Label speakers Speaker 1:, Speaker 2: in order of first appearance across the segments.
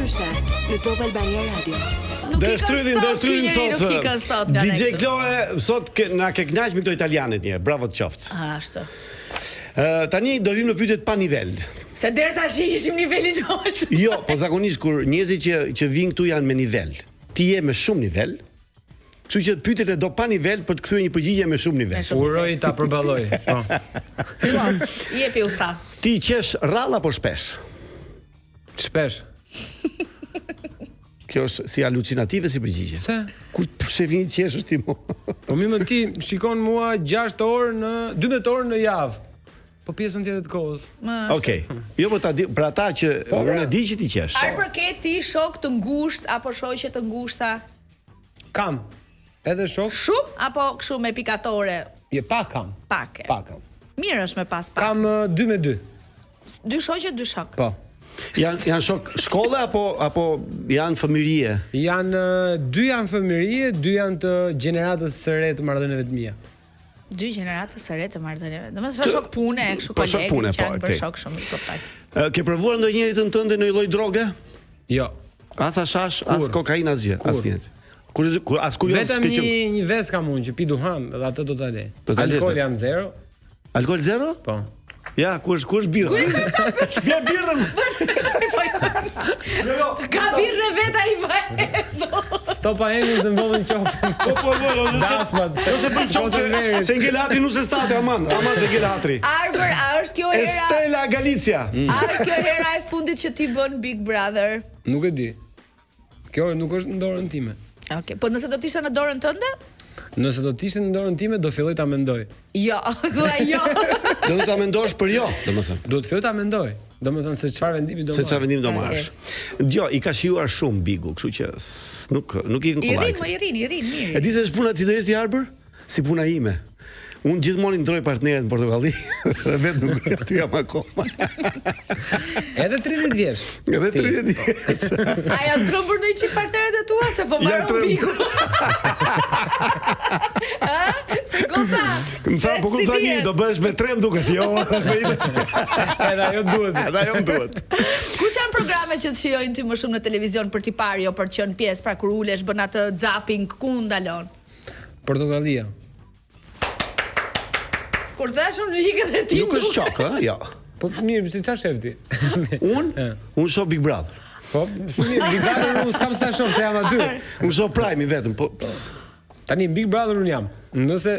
Speaker 1: ndryshe në Top Albania Radio.
Speaker 2: Dhe shtrydhin sot. DJ Kloe sot na ke kënaq me këto italianët një. Bravo të qoftë.
Speaker 1: Ashtu.
Speaker 2: Tani do vim në pyetjet pa nivel.
Speaker 1: Se deri tash ishim nivelin lart.
Speaker 2: Jo, po zakonisht kur njerëzit që vijnë këtu janë me nivel. Ti je me shumë nivel. Kështu që pyetjet e do pa nivel për të kthyer një përgjigje me shumë nivel.
Speaker 3: Uroj ta përballoj. Po.
Speaker 1: Fillon. Jepi usta.
Speaker 2: Ti qesh rrallë apo shpesh?
Speaker 3: Shpesh.
Speaker 2: Kjo është si alucinative si përgjigje.
Speaker 3: Se?
Speaker 2: Kur shefin qesh është ti mo?
Speaker 3: Po mi më ti shikon mua 6 orë në 12 orë në javë. Po pjesën tjetër të kohës.
Speaker 2: Okej. Jo po ta di, për ata që unë e di që ti qesh.
Speaker 1: A përket ti shok të ngushtë apo shoqe të ngushta?
Speaker 3: Kam. Edhe shok.
Speaker 1: Shumë apo kështu me pikatore?
Speaker 3: Je pak kam.
Speaker 1: Pak.
Speaker 3: Kam.
Speaker 1: Mirë është me pas pak.
Speaker 3: Kam 2 me 2.
Speaker 1: 2 shoqe, 2 shok.
Speaker 3: Po.
Speaker 2: Janë shok shkolle apo janë fëmijërie?
Speaker 3: Dy janë fëmijërie, 2 janë të gjeneratës së re të marrëdhënieve të mia.
Speaker 1: 2 gjeneratës së re të marrëdhënieve. Domethënë shok pune, kështu kolegë, janë për shok shumë koptaj.
Speaker 2: Ke provuar ndonjëri të tënde në një lloj droge?
Speaker 3: Jo.
Speaker 2: As hashash, as kokainë, as gjë, as fjalë. Kur as ku jo
Speaker 3: vetëm një ves kam unë që pi duhan, dhe atë do ta lej. Alkool jam 0.
Speaker 2: Alkool 0?
Speaker 3: Po.
Speaker 2: Ja, ku është birra? Ja birrën.
Speaker 1: Ka birrë vetë ai vaj.
Speaker 3: Stopa e se mbollën qoftë.
Speaker 2: Po,
Speaker 3: dasmat.
Speaker 2: Ose për qoftë. Se ngelatri nuk se state, aman se ngelatri.
Speaker 1: Arbër, a është kjo hera?
Speaker 2: Estela Galicia.
Speaker 1: A është kjo hera e fundit që ti bën Big Brother?
Speaker 3: Nuk e di. Kjo nuk është në dorën time.
Speaker 1: Okej, po nëse do të ishte në dorën tënde?
Speaker 3: Nëse do të ishte në dorën time, do filloj ta mendoj.
Speaker 1: Jo, jo.
Speaker 2: Do të ta mendosh për jo, domethënë.
Speaker 3: Do të filloj ta mendoj. Domethënë se çfarë vendimi do marr.
Speaker 2: Se çfarë vendimi do marrësh. Dgjoj, i ka shijuar shumë Bigu, kështu që nuk i kollaj.
Speaker 1: I rin mirë.
Speaker 2: E di se është puna si do jesh ti Arbër? Si puna ime. Unë gjithmonë ndroj partnerët në Portokalli dhe vetë nuk aty jam akoma.
Speaker 3: Edhe 30 vjeç.
Speaker 2: Edhe 30 vjeç.
Speaker 1: A janë trembur ndonjë çik partnerët e tua se po marrën Bigu? Se goca.
Speaker 2: Po goca një do bësh me trem duket, jo, me ide.
Speaker 3: Edhe ajo duhet.
Speaker 1: Kush janë programet që të shijojnë ti më shumë në televizion për t'i parë, jo për të qenë pjesë, pra kur ulesh bën atë zapping, ku ndalon?
Speaker 3: Portokallia.
Speaker 1: Kur thash unë ikën dhe ti.
Speaker 2: Nuk është shok, ë? Jo.
Speaker 3: Po mirë, si çfarë shef ti?
Speaker 2: Unë shoh Big Brother.
Speaker 3: Po, shumë mirë, Big Brother unë s'kam s'ta shoh se jam aty.
Speaker 2: Unë shoh Prime vetëm, po.
Speaker 3: Tani Big Brother unë jam. Nëse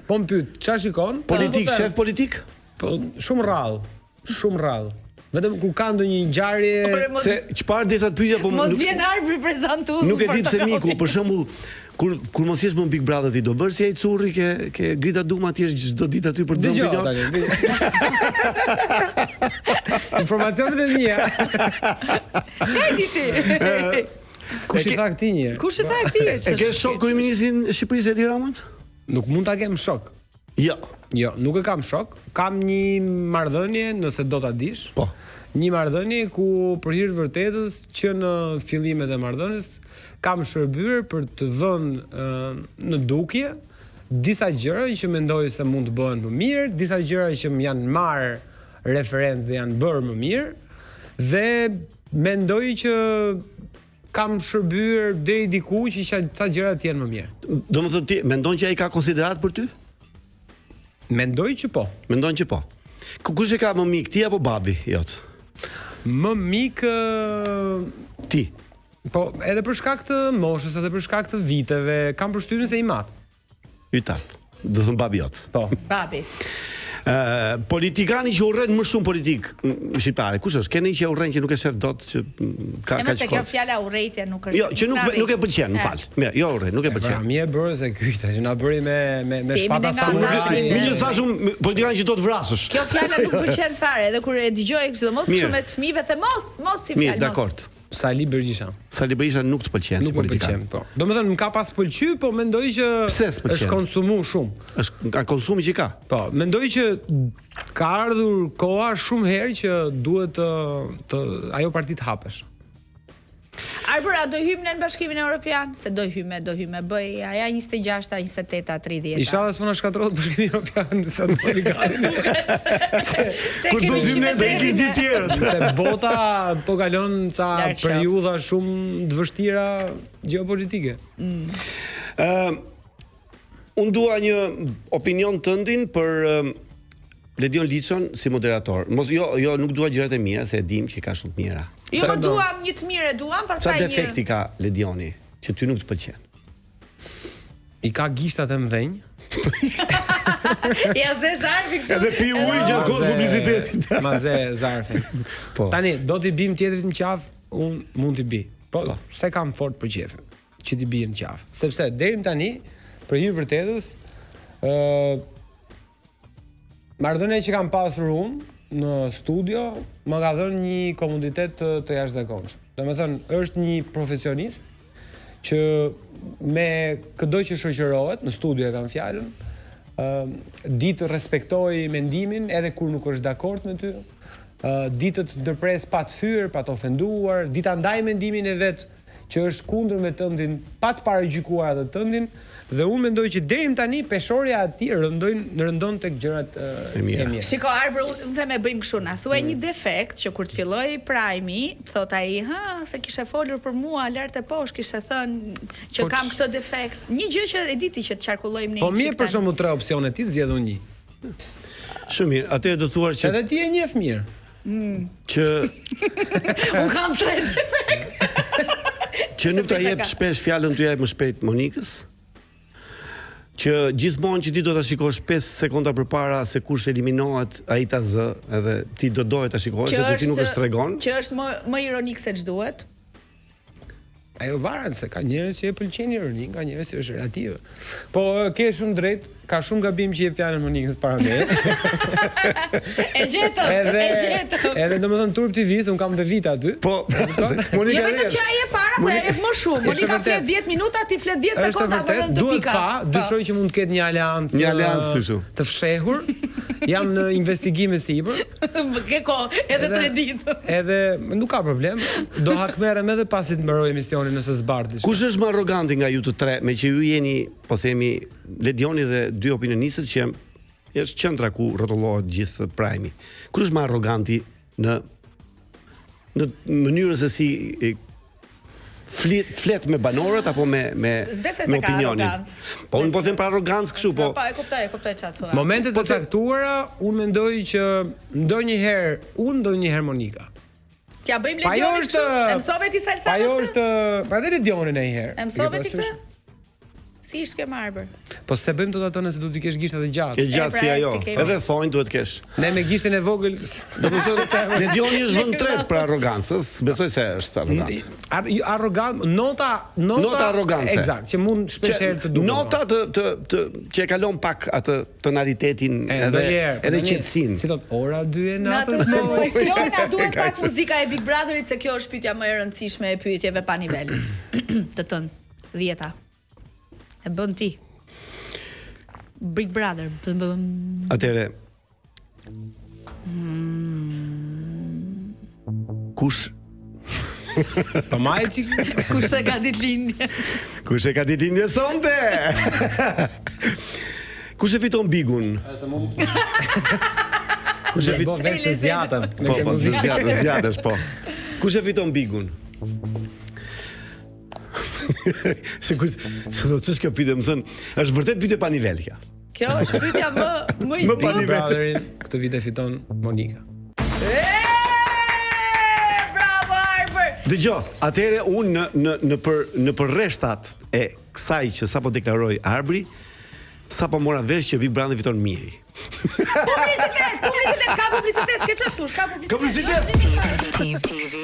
Speaker 3: po më pyet, çfarë shikon?
Speaker 2: Politik, shef politik?
Speaker 3: Po, shumë rrallë. Vetëm ku ka ndonjë ngjarje
Speaker 2: se çfarë desha të pyetja po
Speaker 1: mos vjen Arbri prezantues.
Speaker 2: Nuk e di pse miku, për shembull, kur mos jesh më Big Brother ti do bësh si ai curri ke Grita Duma ti je çdo ditë aty për të dhënë.
Speaker 3: Informacionet e mia.
Speaker 1: E di ti.
Speaker 3: Kush i tha këtë një?
Speaker 2: E ke shok kryeministin e Shqipërisë Edi Ramën?
Speaker 3: Nuk mund ta kem shok. Jo, nuk e kam shok. Kam një marrëdhënie, nëse do ta dish.
Speaker 2: Po.
Speaker 3: Një marrëdhënie ku për hir të vërtetës që në fillimet e marrëdhënies kam shërbyer për të dhënë në dukje disa gjëra që mendoj se mund të bëhen më mirë, disa gjëra që më janë marrë referencë dhe janë bërë më mirë dhe mendoj që kam shërbyer deri diku që ca gjëra të jenë më mirë.
Speaker 2: Domethënë ti mendon që ai ka konsiderat për ty?
Speaker 3: Mendoj që po.
Speaker 2: Mendon që po. Kush e ka më mik, ti apo babi jot?
Speaker 3: Më mik
Speaker 2: ti.
Speaker 3: Po, edhe për shkak të moshës, edhe për shkak të viteve, kam përshtypjen se i mat.
Speaker 2: Ytap. Do thon babi jot.
Speaker 3: Po.
Speaker 1: Babi.
Speaker 2: Politikani që urren më shumë politik shqiptare. Kush është? Keni që urren që nuk e shef dot që ka
Speaker 1: kaq. Nëse kjo fjala urrejtja nuk është.
Speaker 2: Jo, që nuk e pëlqen, më fal. Mirë, jo urren, nuk e pëlqen.
Speaker 3: Mirë bërë se kyta që na bëri me shpata sa
Speaker 2: më. Miqë thashun politikani që do të vrasësh.
Speaker 1: Kjo fjala nuk pëlqen fare, edhe kur e dëgjoj sidomos shumë mes fëmijëve the mos si fjalë.
Speaker 2: Mirë, dakord.
Speaker 3: Sali Berisha nuk
Speaker 2: të pëlqen si politikan.
Speaker 3: Po. Domethënë më ka pas pëlqy, po mendoj që është konsumu shumë.
Speaker 2: Është konsumi që ka.
Speaker 3: Po, mendoj që ka ardhur koha shumë herë që duhet të ajo parti të hapesh.
Speaker 1: Arbër, a do hymë në Bashkimin Evropian? Se do hymë, bëj aja 26-a, 28-a, 30-a.
Speaker 3: Inshallah s'po na shkatërrohet Bashkimi Evropian sa do i gati.
Speaker 2: Kur do hymë ne do ikin gjithë tjerët.
Speaker 3: Se bota po kalon ca periudha shumë të vështira gjeopolitike.
Speaker 2: Unë dua një opinion tëndin për Ledion Liçon si moderator. Jo, nuk dua gjërat e mira, se e dim që ka shumë të mira.
Speaker 1: Jo, më duam një të mirë, duam pastaj
Speaker 2: një. Çfarë defekti ka Ledioni që ty nuk të pëlqen?
Speaker 3: I ka gishtat e mëdhenj.
Speaker 1: Ja ze zarfi kështu.
Speaker 2: Edhe pi ujë gjatë kohës publicitetit.
Speaker 3: Ma ze zarfin.
Speaker 2: Po.
Speaker 3: Tani do t'i bim tjetrit në qafë, unë mund t'i bi. Po, se kam fort për qefën që t'i bi në qafë. Sepse deri tani, për hir vërtetës, marrëdhënia që kam pasur unë në studio më ka dhënë një komoditet të jashtëzakonshëm. Domethënë, është një profesionist që me çdo që shoqërohet në studio e kam fjalën, di të respektoj mendimin edhe kur nuk është dakord me ty, di të ndërpres pa të fyer, pa të ofenduar, di ta ndaj mendimin e vet që është kundër me tëndin, pa të paragjykuar atë tëndin, dhe unë mendoj që deri tani peshorja e tij rëndon tek gjërat e mira.
Speaker 1: Shiko, Arbër, unë them e bëjmë kështu, na thuaj një defekt që kur të filloi Prime, thot ai, se kishe folur për mua lart e poshtë, kishe thënë që kam këtë defekt. Një gjë që e diti që të qarkullojmë ne.
Speaker 3: Po mirë, për shembull 3 opsione ti zgjedh unë një.
Speaker 2: Shumë mirë. Atëherë do thuar që
Speaker 3: edhe ti e njeh mirë.
Speaker 2: Që
Speaker 1: unë kam 3 defekte.
Speaker 2: Që nuk ta jep shpesh fjalën ty jap më shpejt Monikës. Që gjithmonë që ti do ta shikosh 5 sekonda përpara se kush eliminohet, ai ta zë, edhe ti do doje ta shikosh se ti nuk e tregon.
Speaker 1: Që është më ironik se ç'duhet.
Speaker 3: Ajo varet se ka njerëz që e pëlqejnë ironin, ka njerëz që është relative. Po ke shumë drejt, ka shumë gabim që jep fjalën Monikës para me.
Speaker 1: E gjetëm.
Speaker 3: Edhe domethënë Turp TV-s un kam dhe vite aty.
Speaker 2: Po, Monika
Speaker 1: jo vetëm që ai e para, por ai jep më shumë. Monika flet 10 minuta, ti flet 10 sekonda më vonë 2 pika.
Speaker 3: Dyshoj që mund të ketë një aleancë të fshehur. Jam në investigime sipër.
Speaker 1: Ke kohë, edhe 3 ditë.
Speaker 3: Edhe nuk ka problem. Do hakmerrem edhe pasi të mbaroj emisionin nëse zbardh diçka.
Speaker 2: Kush është më arroganti nga ju të tre, me që ju jeni, po themi, Ledioni dhe 2 opinionistët që është qendra ku rrotullohet gjithë Prime-i. Kush është më arroganti në mënyrën se si flet me banorët apo me opinionin. Po unë po them për arrogancë kështu, po.
Speaker 1: Po e kuptoj çfarë thua.
Speaker 3: Momentet e caktuara, unë mendoj që ndonjëherë Monika.
Speaker 1: T'ja bëjmë Ledionin kështu. Mësove ti salsa.
Speaker 3: Ajo është, pa edhe Ledionin e një herë.
Speaker 1: Mësove ti këtë? Si ishte ke Arbër?
Speaker 3: Po se bëjmë tot atë nëse do t'i kesh gishtat e gjatë.
Speaker 2: Ke gjatë si ajo. Edhe thonjë duhet kesh.
Speaker 3: Ne me gishtin e vogël.
Speaker 2: Domethënë Ledioni është vend tret për arrogancës, besoj se është arrogant.
Speaker 3: Arrogant, nota
Speaker 2: arrogancë.
Speaker 3: Eksakt, që mund shpesh herë të duket.
Speaker 2: Nota të që e kalon pak atë tonalitetin edhe qetësinë.
Speaker 3: Si thot, ora 2 e natës.
Speaker 1: Jo, na duhet pak muzika e Big Brotherit se kjo është pyetja më e rëndësishme e pyetjeve pa nivel. Të tën 10-ta. E bën ti. Big Brother.
Speaker 2: Atëre. Kush?
Speaker 3: Po maj çik.
Speaker 1: Kush e ka ditëlindje?
Speaker 2: Kush e ka ditëlindje sonte? Kush e fiton Bigun?
Speaker 3: Kush e fiton vetë zjatën?
Speaker 2: Po, zjatësh po. Kush e fiton Bigun? Se do të ç'është kjo pyetje, më thën, është vërtet pyetje pa nivel kjo.
Speaker 1: Kjo është pyetja më
Speaker 2: pa nivel.
Speaker 3: Brotherin këtë vit e fiton Monika.
Speaker 1: Bravo Arbër.
Speaker 2: Dëgjoj, atëre unë në përreshtat e kësaj që sapo deklaroi Arbri, sapo mora vesh që Big Brother fiton Miri.
Speaker 1: Publicitet, ka publicitet, s'ke çfarë thosh, ka publicitet.
Speaker 4: TV.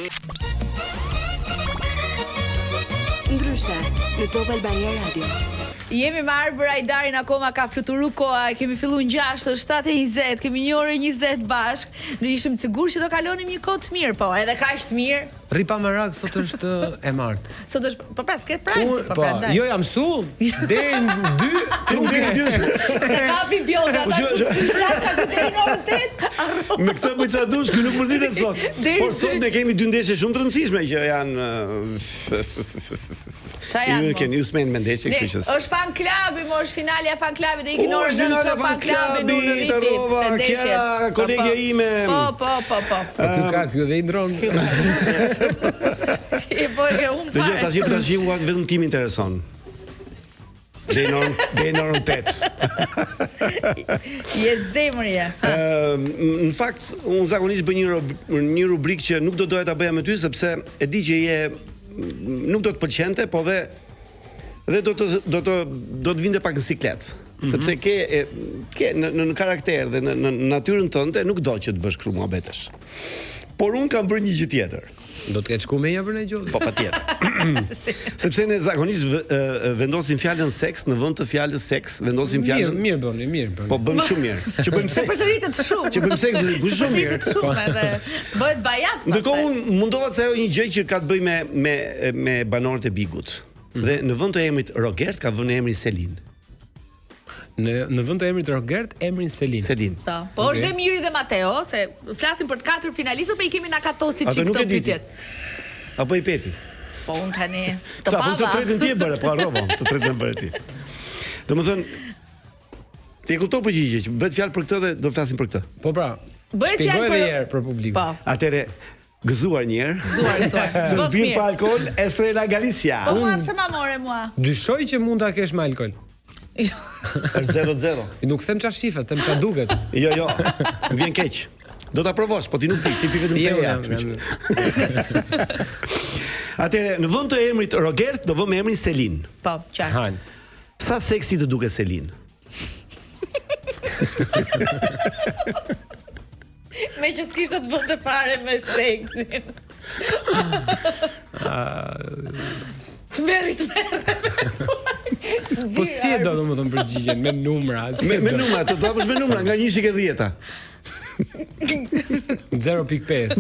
Speaker 4: Ndryshe, në Top Albania Radio.
Speaker 1: Jemi me Arbër Ajdarin, akoma ka fluturu koha, kemi fillu në 6, 7:20, kemi 1:20 bashk. Ne ishim sigur që do kalonim një kohë të mirë, po, edhe kaq të mirë.
Speaker 3: Ripa Merak sot është e martë.
Speaker 1: Sot është, po pas ke prime, po prandaj.
Speaker 3: Jo jam su, deri në 2.
Speaker 1: Se kapi bjoga ata që flaka deri në orën 8.
Speaker 2: Me këtë më ça dush, ky nuk mërzitet sot. Por sot ne kemi 2 ndeshje shumë të rëndësishme që janë
Speaker 1: Qa janë?
Speaker 2: Ju s'men me ndeshje, kështu që.
Speaker 1: Është fan klubi, mo është finalja fan klubi, dhe ikin orën 9 që fan klubi në vitin.
Speaker 2: Tarova, Kjera, kolegja ime.
Speaker 1: Po.
Speaker 3: Ky dhe i ndron.
Speaker 2: Dëgjoj, tash vetëm tim intereson. Deri në orën 8.
Speaker 1: Je zemërje.
Speaker 2: Në fakt, unë zakonisht bëj një rubrikë që nuk do doja ta bëja me ty sepse e di që nuk do të pëlqente, po dhe do të vinte pak në siklet. Sepse ke në karakter dhe në natyrën tënde nuk do që të bësh kështu muhabetesh. Por unë kam bërë një gjë tjetër.
Speaker 3: Do të ketë shkumenja për ne gjallë.
Speaker 2: Po patjetër. Sepse ne zakonisht vendosim fjalën seks në vend të fjalës seks, vendosim fjalën.
Speaker 3: Mirë bëni.
Speaker 2: Po bëjmë shumë mirë. Që bëjmë seks.
Speaker 1: Përsëritet shumë.
Speaker 2: Që bëjmë seks, bëjmë shumë mirë.
Speaker 1: Përsëritet shumë edhe bëhet bajat pastaj.
Speaker 2: Ndërkohë unë mundova të ajo një gjë që ka të bëjë me banorët e Bigut. Dhe në vend të emrit Rogert ka vënë emrin Selin.
Speaker 3: Në vend të emrit Rogert, emrin Selin.
Speaker 1: Po është dhe Miri dhe Mateo, se flasim për të 4 finalistët, po I kemi na katosi çik këto pyetjet.
Speaker 2: Apo I peti.
Speaker 1: Po unë tani të
Speaker 2: pava.
Speaker 1: Po
Speaker 2: të tretën ti e bëre, po harrova, të tretën e bëre ti. Domethënë ti e kupton përgjigje që bëhet fjalë për këtë dhe do flasim për këtë.
Speaker 3: Po pra. Shpjegoj edhe një herë për publikun.
Speaker 1: Po.
Speaker 2: Atëre gëzuar një herë.
Speaker 1: Gëzuar.
Speaker 2: Se vin pa alkool, Estrela Galicia.
Speaker 1: Po mua pse ma more mua?
Speaker 3: Dyshoj që mund ta kesh me alkool.
Speaker 2: Është 0-0.
Speaker 3: Nuk them çfarë shifet, them çfarë duket.
Speaker 2: Jo, vjen keq. Do ta provosh, po ti nuk pik, ti pik vetëm peja. Atëre, në vend të emrit Rogert do vëmë emrin Selin.
Speaker 1: Po, qartë.
Speaker 2: Sa seksi të duket Selin?
Speaker 1: Me që s'kishte të bënte fare me seksin. Të merri.
Speaker 3: Po si e do domethënë përgjigjen me numra?
Speaker 2: Me numra, të hapësh me numra nga 1 ke 10-a.
Speaker 3: 0.5.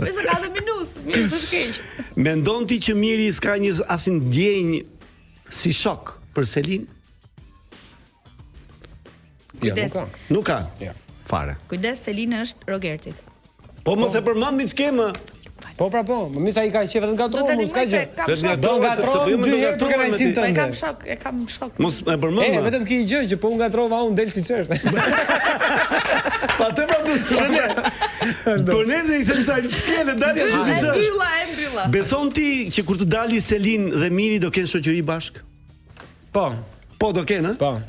Speaker 1: Nëse ka dhe minus, mirë s'është keq.
Speaker 2: Mendon ti që Miri s'ka asnjë ndjenjë si shok për Selin?
Speaker 3: Jo,
Speaker 2: nuk ka.
Speaker 3: Jo.
Speaker 2: Fare.
Speaker 1: Kujdes, Selina është Rogerti.
Speaker 2: Po mos e përmend mi ç'kemë.
Speaker 3: Po, më mirë sa I ka qef vetëm gatrohet, mos ka gjë.
Speaker 2: Do gatrohet,
Speaker 3: dy herë për kënaqësinë tënde.
Speaker 1: E kam shok.
Speaker 2: Mos e përmend.
Speaker 3: Vetëm ki gjë që po un gatrova un del siç është.
Speaker 2: Pa të vërtetë. Po ne I them sa skele dali ashtu siç është.
Speaker 1: E mbylla.
Speaker 2: Beson ti që kur të dali Selin dhe Miri do kenë shoqëri bashk?
Speaker 3: Po.
Speaker 2: Po do kenë,
Speaker 3: Po.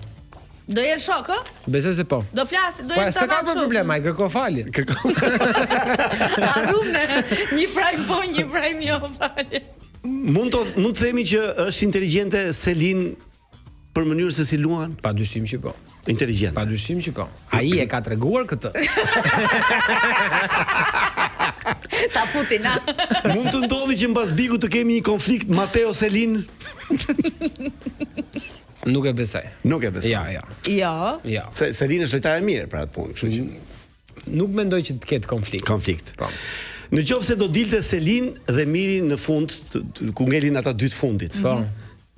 Speaker 1: Do jenë shok, ë?
Speaker 3: Besoj se po.
Speaker 1: Do flasin, do
Speaker 3: Po
Speaker 1: jenë
Speaker 3: s'ka
Speaker 1: tamam.
Speaker 3: problem, ai kërko falje.
Speaker 1: Harrume, një prime po, një prime jo falje.
Speaker 2: Mund të themi që është inteligjente Selin për mënyrën se si luan?
Speaker 3: Padyshim që po.
Speaker 2: Inteligjente.
Speaker 3: Padyshim që po. Ai e ka treguar këtë.
Speaker 1: Ta futi na.
Speaker 2: Mund të ndodhi që mbas Bigut të kemi një konflikt Mateo Selin?
Speaker 3: Nuk e besoj.
Speaker 2: Nuk e besoj.
Speaker 3: Ja.
Speaker 2: Se Selin është lojtare mirë për atë punë, kështu që
Speaker 3: nuk mendoj që të ketë konflikt.
Speaker 2: Po. Në qoftë se do dilte Selin dhe Miri në fund, ku ngelin ata dy të fundit.
Speaker 3: Po.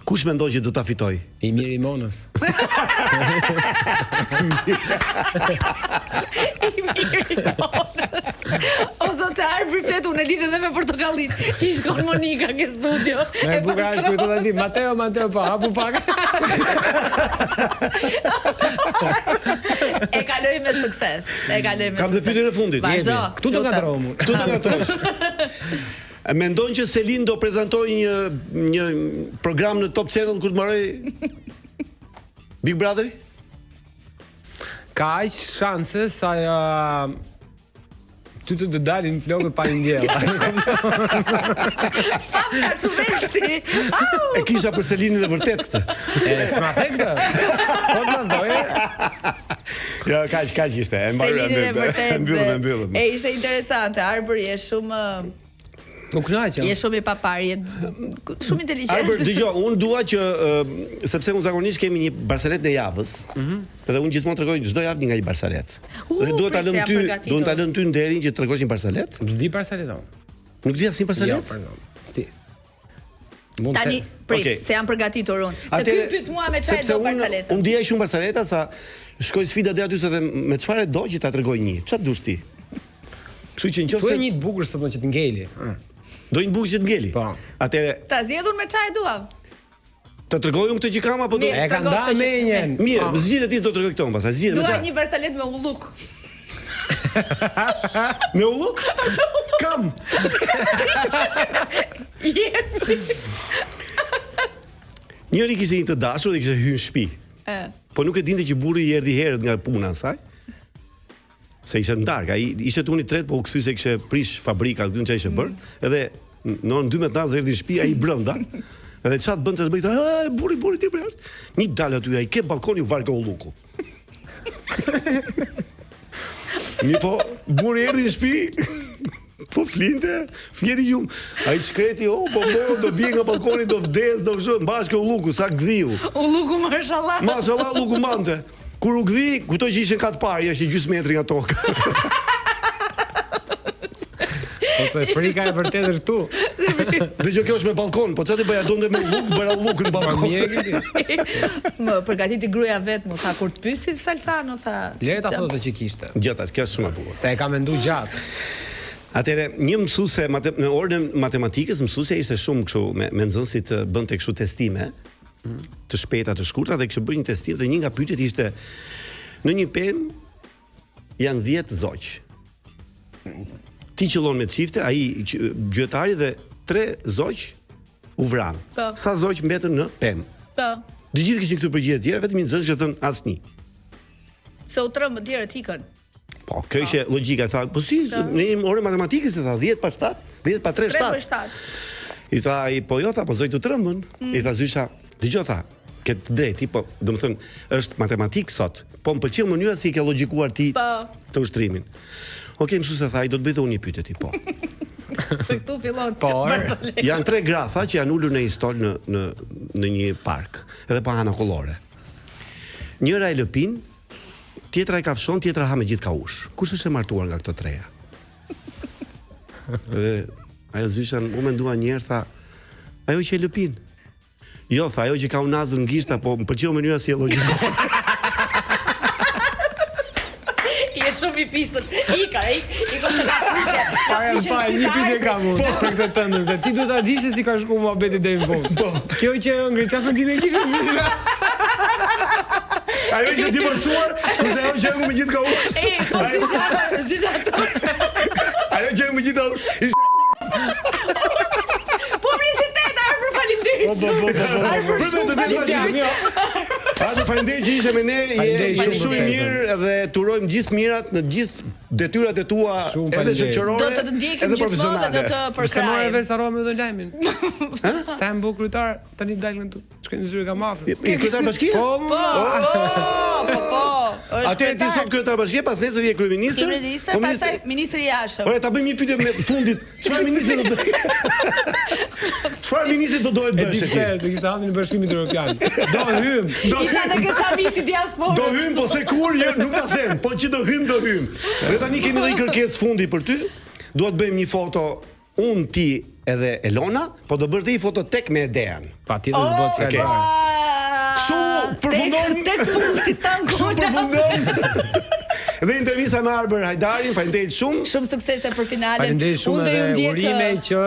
Speaker 2: Kush mendon që do ta fitoj?
Speaker 3: I Miri Monës.
Speaker 1: O zotar, priflet unë e lidhe dhe me portokallin që I shkon Monika ke studio.
Speaker 3: E bukur është kujto tani Mateo po, hapu pak.
Speaker 1: E kaloj me sukses.
Speaker 2: Kam të pyetjen e fundit.
Speaker 1: Vazhdo.
Speaker 3: Këtu do ngatrohem unë.
Speaker 2: Këtu do ngatrohesh. Mendon që Selin do prezantojë një program në Top Channel kur të mbaroj Big Brother?
Speaker 3: Ka aq shanse sa ty të dalin flokët pa ndjell.
Speaker 1: Fam ka çuvesti.
Speaker 2: E kisha për Selinin e vërtet këtë.
Speaker 3: S'ma the këtë. Po të ndoje.
Speaker 2: Jo, kaq ishte. E mbaroj.
Speaker 1: Selinin e vërtet.
Speaker 2: Mbyllëm.
Speaker 1: E ishte interesante. Arbëri është shumë
Speaker 3: U kënaqem.
Speaker 1: Je shumë i papar, je shumë inteligjent.
Speaker 2: Albert, dëgjoj, unë dua që sepse unë zakonisht kemi një barsalet në javës. Edhe unë gjithmonë tregoj çdo javë një nga një barsalet. Dhe duhet ta lëm ty, duhet ta lëm ty nderin që tregosh një barsalet.
Speaker 3: S'di barsalet.
Speaker 2: Nuk di asnjë barsalet?
Speaker 3: S'di.
Speaker 1: Tani prit, se jam përgatitur unë. Se ky pyet mua me çfarë do barsaleta.
Speaker 2: Unë dija shumë barsaleta sa shkoj sfida deri aty se dhe me çfarë do që ta tregoj një. Çfarë dush ti? Kështu që nëse
Speaker 3: po një të bukur sot që të ngeli.
Speaker 2: Do një bukur që të ngeli. Po. Atëre
Speaker 1: ta zgjedhur me çfarë dua.
Speaker 2: Të tregoj unë këtë që kam apo do?
Speaker 3: E ka ndarë menjen.
Speaker 2: Mirë, zgjidhet ti do tregoj këtë pastaj. Zgjidhet me çfarë?
Speaker 1: Dua një barsalet me ulluk.
Speaker 2: Me ulluk? Kam. Njëri kishte një të dashur dhe kishte hyrë në shtëpi. Po nuk e dinte që burri i erdhi herët nga puna e saj. Se ishte ndark, ai ishte tuni tret, po u kthy se kishte prish fabrika, nuk çfarë ishte bër. Edhe në orën 12 erdhi në shtëpi ai brenda. Edhe çfarë bën të bëj tha, burri ti për jashtë. Një dal aty ai ke balkoni u varga ulluku. Mi po burri erdhi në shtëpi. Po flinte, fjeri gjum. Ai shkreti, po do bie nga balkoni, do vdes, do vshë mbashkë ulluku, sa gdhiu.
Speaker 1: Ulluku mashallah.
Speaker 2: Mashallah ulluku mante. Kur u gdhi, kujtoj që ishte kat parë, ishte gjysmë metri nga toka.
Speaker 3: Ose frika e vërtetë është tu.
Speaker 2: Dëgjoj kjo është me balkon, po çfarë bëja donte me ulluk, bëra ulluk në balkon.
Speaker 1: Më përgatiti gruaja vet, mos sa kur të pyesi Salsano sa.
Speaker 3: Lere ta thotë që kishte.
Speaker 2: Gjatas, kjo është shumë e bukur.
Speaker 3: Sa e ka menduar gjatë.
Speaker 2: Atëre, një mësuese në orën e matematikës, mësuesja ishte shumë kështu me nxënësit bënte kështu testime. Të shpejta, të shkurtra dhe kishte bërë një testim dhe një nga pyetjet ishte në një pemë janë 10 zoq. Ti qëllon me çifte, ai gjyetari dhe 3 zoq u vran. Sa zoq mbetën në pemë? Po. Të gjithë kishin këtu përgjigje të tjera, vetëm një nxënës që thën asnjë.
Speaker 1: Se u trembë të tjerët ikën.
Speaker 2: Po, kjo ishte logjika, tha, po si, në orën matematikës e tha 10 pa 7, 10 pa 3 7.
Speaker 1: 3 pa 7.
Speaker 2: I tha ai, po jo tha, po zoj të trembën. I tha Zysha, dëgjoj tha, ke të drejtë, po, domethënë, është matematik sot, po më pëlqen mënyra si ke logjikuar ti të ushtrimin. Okej, mësuesja tha, ai do të bëj dhe unë një pyetje ti, po.
Speaker 1: Se këtu fillon.
Speaker 2: Janë 3 gratha që janë ulur në një stol në një park, edhe pa hana kollore. Njëra e lëpin, tjetra e kafshon, tjetra ha me gjithë kaush. Kush është e martuar nga këto treja? Dhe ajo Zysha u mendua një herë, tha, ajo që e lëpin. Jo, tha, ajo që ka unazën në gishta, po më pëlqeu mënyra si e logjikon.
Speaker 1: Je shumë i pisët. Ika të ka fuqe.
Speaker 3: Pa, një pyetje kam unë për këtë tëndën, se ti duhet ta dish se si ka shkuar muhabeti deri në fund. Po. Kjo që ngri çfarë mendime kishe Zysha?
Speaker 2: Ajo që ti përcuar, kurse ajo që me gjithë kaush.
Speaker 1: Po Zysha ato.
Speaker 2: Ajo që me gjithë kaush.
Speaker 1: Publicitet, arë për faleminderit. Arë për shumë faleminderit.
Speaker 2: Atë faleminderit që ishe me ne, je shumë i mirë edhe turojmë gjithë mirat në gjithë detyrat e tua edhe shoqërore.
Speaker 1: Do të ndjekim gjithmonë dhe do të përkrajmë.
Speaker 3: Se morë vesh harrova me dhën lajmin. Sa më bë kryetar tani dalën këtu. Shkojnë në zyrë ka mafë.
Speaker 2: I kryetar bashkie?
Speaker 3: Po.
Speaker 2: Atë ti sot kryetar bashkie, pas nesër je kryeminist.
Speaker 1: Kryeminist, pastaj ministri i jashtëm.
Speaker 2: Ore ta bëjmë një pyetje me fundit. Çfarë ministri do të? Çfarë ministri do dohet bësh ti?
Speaker 3: Se kishte hapur në Bashkimin Evropian. Do hym.
Speaker 1: Isha te ke samiti diasporë.
Speaker 2: Do hym, po se kur jo nuk ta them, po që do hym, do hym. Dhe tani kemi dhe një kërkesë fundi për ty. Dua të bëjmë një foto unë, ti edhe Elona, po do bësh dhe një foto tek me Edean.
Speaker 3: Patjetër s'bot fjalë.
Speaker 2: Kështu përfundon
Speaker 1: tek pulsi tango.
Speaker 2: Kështu përfundon. Dhe intervista me Arber Hajdarin, faleminderit shumë.
Speaker 1: Shumë suksese për finalen.
Speaker 3: Faleminderit shumë dhe urime që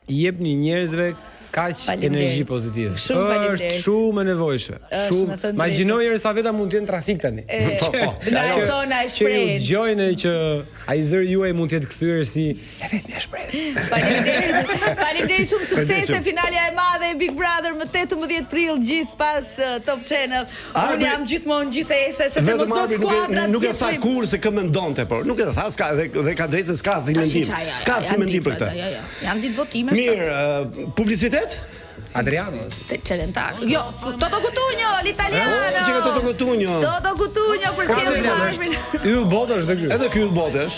Speaker 3: i jepni njerëzve kaq energji pozitive. Është shumë e nevojshme. Shumë. Imagjinoj sa veta mund të jenë trafik tani.
Speaker 1: Po. Na zona e shprehje.
Speaker 3: Që gjojnë që ai zëri juaj mund të jetë kthyer si e vetmi e shpresë.
Speaker 1: Faleminderit shumë, suksese finalja e madhe e Big Brother më 18 prill gjithë pas Top Channel. Unë jam gjithmonë gjithëse se mos do skuadra.
Speaker 2: Nuk e tha kur se kë mendonte, por nuk e tha s'ka dhe ka drejtë se s'ka si mendim. S'ka si mendim për këtë.
Speaker 1: Janë ditë votime.
Speaker 2: Mirë, publicitet?
Speaker 3: Adriano.
Speaker 1: Celentano. Jo, Toto Cutugno, l'italiano.
Speaker 2: Toto Cutugno.
Speaker 1: Toto Cutugno për cilën
Speaker 3: Yll botash dhe ky.
Speaker 2: Edhe ky yll botash.